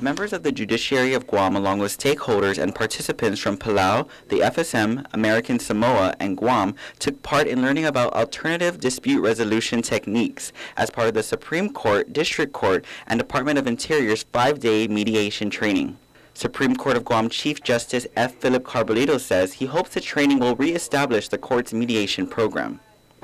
Members of the judiciary of Guam, along with stakeholders and participants from Palau, the FSM, American Samoa, and Guam, took part in learning about alternative dispute resolution techniques as part of the Supreme Court, District Court, and Department of Interior's 5-day mediation training. Supreme Court of Guam Chief Justice F. Philip Ballito says he hopes the training will reestablish the court's mediation program.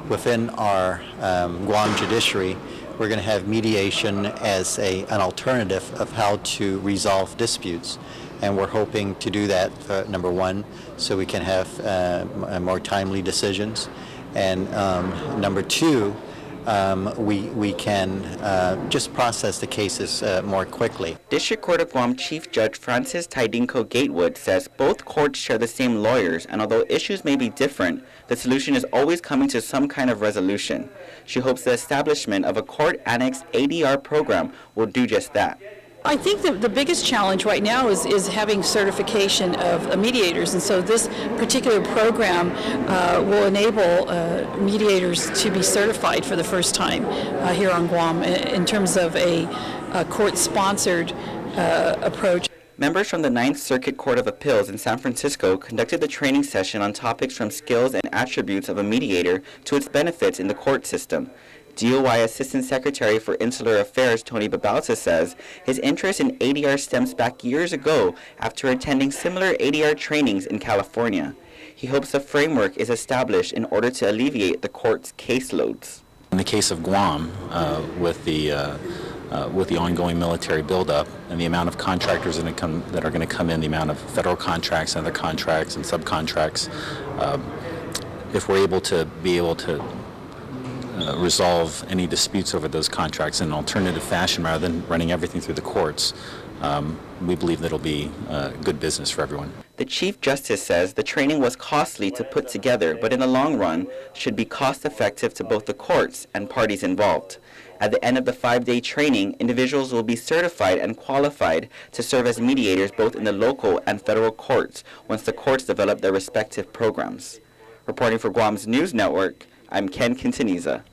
Within our Guam judiciary, we're going to have mediation as an alternative of how to resolve disputes. And we're hoping to do that, number one, so we can have more timely decisions. And number two, we can just process the cases more quickly. District Court of Guam Chief Judge Francis Tidinko Gatewood says both courts share the same lawyers, and although issues may be different, the solution is always coming to some kind of resolution. She hopes the establishment of a court-annexed ADR program will do just that. I think the biggest challenge right now is having certification of mediators, and so this particular program will enable mediators to be certified for the first time here on Guam in terms of a court-sponsored approach. Members from the Ninth Circuit Court of Appeals in San Francisco conducted the training session on topics from skills and attributes of a mediator to its benefits in the court system. DOI Assistant Secretary for Insular Affairs Tony Babalsa says his interest in ADR stems back years ago after attending similar ADR trainings in California. He hopes a framework is established in order to alleviate the court's caseloads. In the case of Guam, with the ongoing military buildup and the amount of contractors that are going to come in, the amount of federal contracts and other contracts and subcontracts, if we're able to resolve any disputes over those contracts in an alternative fashion rather than running everything through the courts, we believe that it'll be good business for everyone. The Chief Justice says the training was costly to put together, but in the long run should be cost-effective to both the courts and parties involved. At the end of the 5-day training, individuals will be certified and qualified to serve as mediators both in the local and federal courts once the courts develop their respective programs. Reporting for Guam's News Network, I'm Ken Quintaniza.